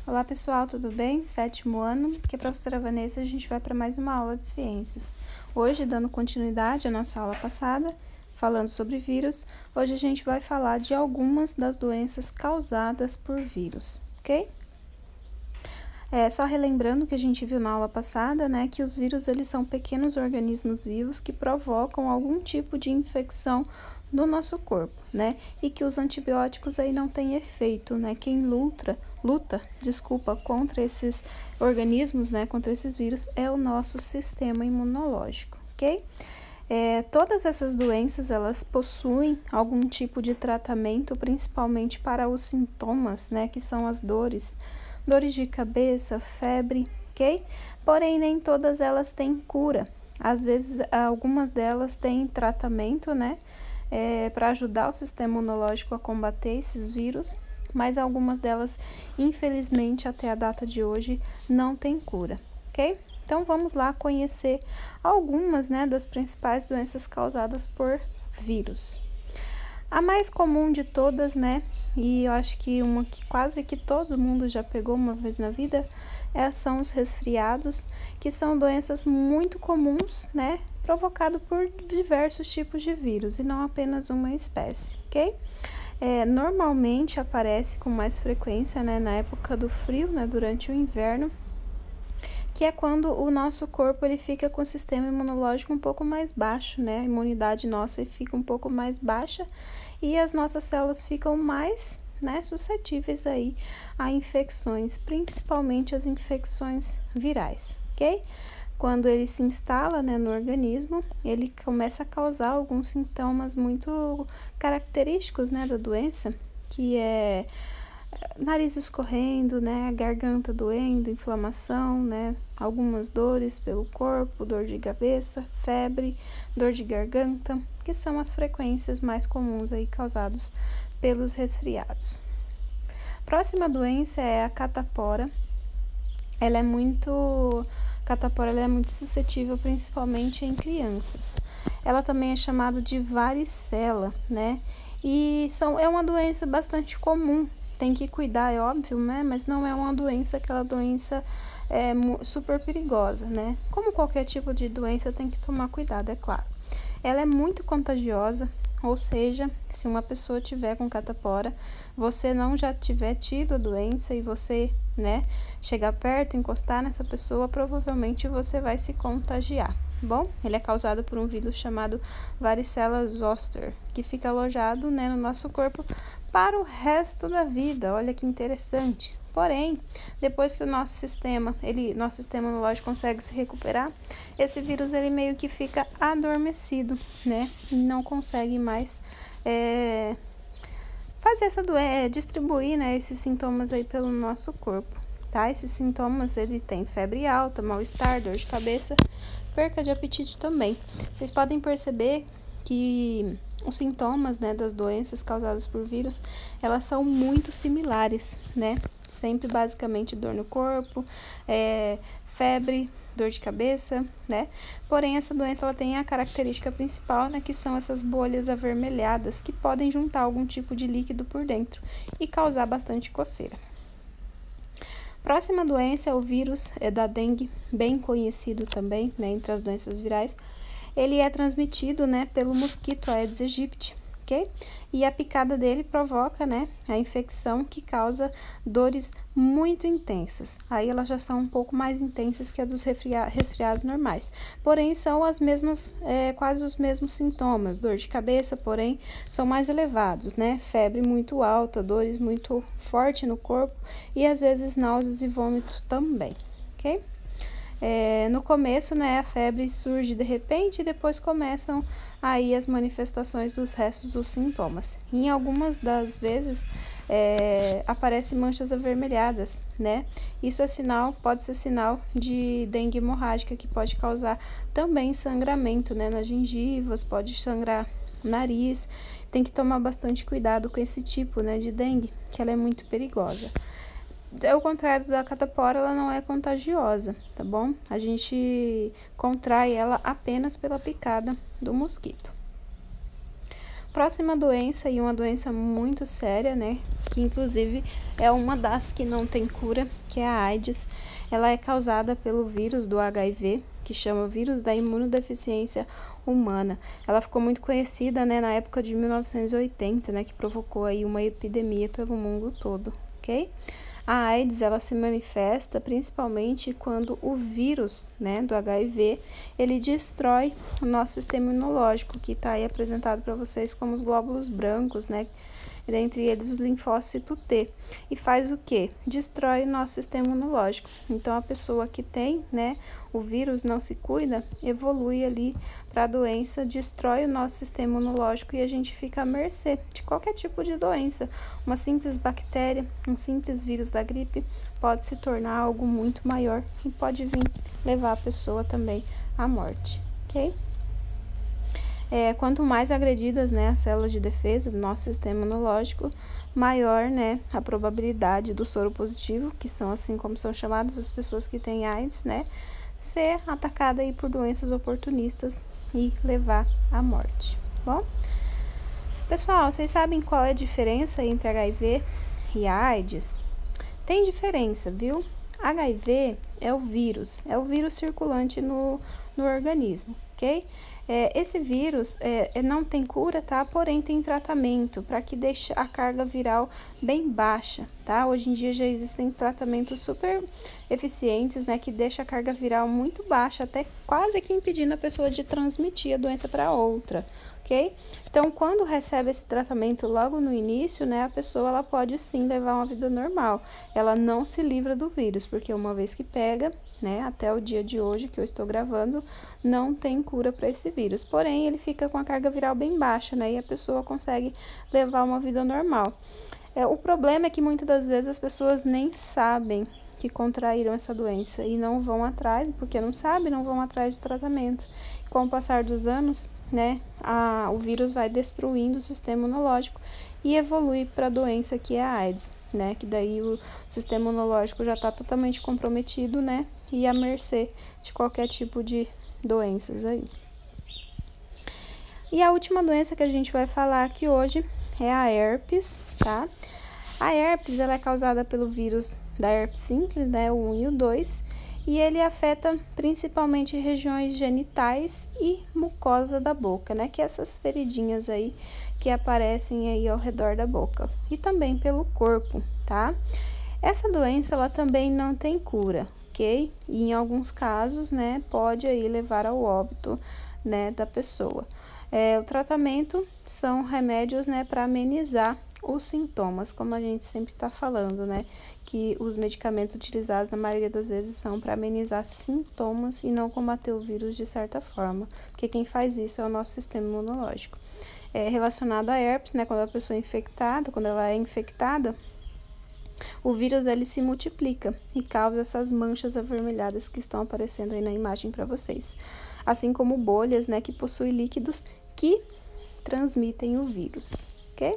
Olá pessoal, tudo bem? Sétimo ano, aqui é a professora Vanessa, a gente vai para mais uma aula de ciências. Hoje, dando continuidade à nossa aula passada, falando sobre vírus, hoje a gente vai falar de algumas das doenças causadas por vírus, ok? Só relembrando que a gente viu na aula passada, né, que os vírus eles são pequenos organismos vivos que provocam algum tipo de infecção no nosso corpo, né, e que os antibióticos aí não têm efeito, né, quem luta, contra esses organismos, né, contra esses vírus é o nosso sistema imunológico, ok? Todas essas doenças, elas possuem algum tipo de tratamento, principalmente para os sintomas, né, que são as dores de cabeça, febre, ok? Porém, nem todas elas têm cura. Às vezes, algumas delas têm tratamento, né, para ajudar o sistema imunológico a combater esses vírus, mas algumas delas, infelizmente, até a data de hoje, não têm cura, ok? Então, vamos lá conhecer algumas, né, das principais doenças causadas por vírus. A mais comum de todas, né, e eu acho que uma que quase que todo mundo já pegou uma vez na vida, são os resfriados, que são doenças muito comuns, né, provocado por diversos tipos de vírus e não apenas uma espécie, ok? Normalmente aparece com mais frequência, né, na época do frio, né, durante o inverno, que é quando o nosso corpo ele fica com o sistema imunológico um pouco mais baixo, né? A imunidade nossa fica um pouco mais baixa e as nossas células ficam mais, né, suscetíveis aí a infecções, principalmente as infecções virais, ok? Quando ele se instala, né, no organismo, ele começa a causar alguns sintomas muito característicos, né, da doença, que é nariz escorrendo, né, garganta doendo, inflamação, né, algumas dores pelo corpo, dor de cabeça, febre, dor de garganta, que são as frequências mais comuns aí causadas pelos resfriados. Próxima doença é a catapora. Ela é muito suscetível principalmente em crianças. Ela também é chamada de varicela, né, e é uma doença bastante comum. Tem que cuidar, é óbvio, né? Mas não é uma doença, aquela doença super perigosa, né? Como qualquer tipo de doença, tem que tomar cuidado, é claro. Ela é muito contagiosa, ou seja, se uma pessoa tiver com catapora, você não já tiver tido a doença e você, né, chegar perto, encostar nessa pessoa, provavelmente você vai se contagiar. Bom, ele é causado por um vírus chamado varicela zoster, que fica alojado, né, no nosso corpo para o resto da vida. Olha que interessante. Porém, depois que o nosso sistema imunológico consegue se recuperar, esse vírus ele meio que fica adormecido, né? E não consegue mais fazer distribuir, né, esses sintomas aí pelo nosso corpo, tá? Esses sintomas, ele tem febre alta, mal-estar, dor de cabeça, perca de apetite também. Vocês podem perceber que os sintomas, né, das doenças causadas por vírus, elas são muito similares, né? Sempre basicamente dor no corpo, febre, dor de cabeça, né? Porém, essa doença ela tem a característica principal, né, que são essas bolhas avermelhadas que podem juntar algum tipo de líquido por dentro e causar bastante coceira. Próxima doença é o vírus da dengue, bem conhecido também, né, entre as doenças virais. Ele é transmitido, né, pelo mosquito Aedes aegypti, ok? E a picada dele provoca, né, a infecção que causa dores muito intensas. Aí elas já são um pouco mais intensas que a dos resfriados normais. Porém, são as mesmas, quase os mesmos sintomas. Dor de cabeça, porém, são mais elevados, né? Febre muito alta, dores muito fortes no corpo e às vezes náuseas e vômitos também, ok? No começo, né, a febre surge de repente e depois começam aí as manifestações dos restos dos sintomas. Em algumas das vezes, aparecem manchas avermelhadas, né? Isso pode ser sinal de dengue hemorrágica, que pode causar também sangramento, né, nas gengivas, pode sangrar nariz. Tem que tomar bastante cuidado com esse tipo, né, de dengue, que ela é muito perigosa. Ao contrário da catapora, ela não é contagiosa, tá bom? A gente contrai ela apenas pela picada do mosquito. Próxima doença, e uma doença muito séria, né, que inclusive é uma das que não tem cura, que é a AIDS. Ela é causada pelo vírus do HIV, que chama vírus da imunodeficiência humana. Ela ficou muito conhecida, né, na época de 1980, né, que provocou aí uma epidemia pelo mundo todo, ok? A AIDS, ela se manifesta principalmente quando o vírus, né, do HIV, ele destrói o nosso sistema imunológico, que está aí apresentado para vocês como os glóbulos brancos, né, dentre eles os linfócitos T. E faz o quê? Destrói o nosso sistema imunológico. Então, a pessoa que tem, né, o vírus, não se cuida, evolui ali para a doença, destrói o nosso sistema imunológico e a gente fica à mercê de qualquer tipo de doença. Uma simples bactéria, um simples vírus da gripe pode se tornar algo muito maior e pode vir levar a pessoa também à morte, ok? Quanto mais agredidas, né, as células de defesa do nosso sistema imunológico, maior, né, a probabilidade do soro positivo, que são assim como são chamadas as pessoas que têm AIDS, né, ser atacada aí por doenças oportunistas e levar à morte. Bom, pessoal, vocês sabem qual é a diferença entre HIV e AIDS? Tem diferença, viu? HIV é o vírus circulante no organismo, ok? Esse vírus não tem cura, tá? Porém tem tratamento para que deixe a carga viral bem baixa, tá? Hoje em dia já existem tratamentos super eficientes, né? Que deixa a carga viral muito baixa, até quase que impedindo a pessoa de transmitir a doença para outra, ok? Então, quando recebe esse tratamento logo no início, né? A pessoa, ela pode sim levar uma vida normal. Ela não se livra do vírus, porque uma vez que pega, né? Até o dia de hoje que eu estou gravando, não tem cura para esse vírus. Porém, ele fica com a carga viral bem baixa, né? E a pessoa consegue levar uma vida normal. O problema é que muitas das vezes as pessoas nem sabem que contraíram essa doença e não vão atrás, porque não sabem, não vão atrás de tratamento. Com o passar dos anos, né, o vírus vai destruindo o sistema imunológico e evolui para a doença que é a AIDS, né, que daí o sistema imunológico já está totalmente comprometido, né, e à mercê de qualquer tipo de doenças aí. E a última doença que a gente vai falar aqui hoje é a herpes, tá? A herpes, ela é causada pelo vírus da herpes simples, né, o 1 e o 2, e ele afeta principalmente regiões genitais e mucosa da boca, né, que é essas feridinhas aí que aparecem aí ao redor da boca, e também pelo corpo, tá? Essa doença, ela também não tem cura, ok? E em alguns casos, né, pode aí levar ao óbito, né, da pessoa. O tratamento são remédios, né, para amenizar os sintomas, como a gente sempre está falando, né, que os medicamentos utilizados na maioria das vezes são para amenizar sintomas e não combater o vírus de certa forma, porque quem faz isso é o nosso sistema imunológico. Relacionado a herpes, né, quando a pessoa é infectada, quando ela é infectada, o vírus ele se multiplica e causa essas manchas avermelhadas que estão aparecendo aí na imagem para vocês, assim como bolhas, né, que possuem líquidos que transmitem o vírus, ok?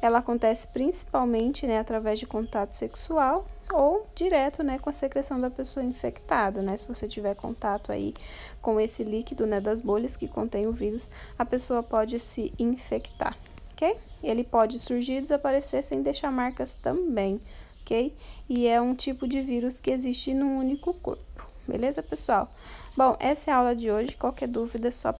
Ela acontece principalmente, né, através de contato sexual ou direto, né, com a secreção da pessoa infectada, né? Se você tiver contato aí com esse líquido, né, das bolhas que contém o vírus, a pessoa pode se infectar, ok? Ele pode surgir e desaparecer sem deixar marcas também, ok? E é um tipo de vírus que existe num único corpo, beleza, pessoal? Bom, essa é a aula de hoje. Qualquer dúvida é só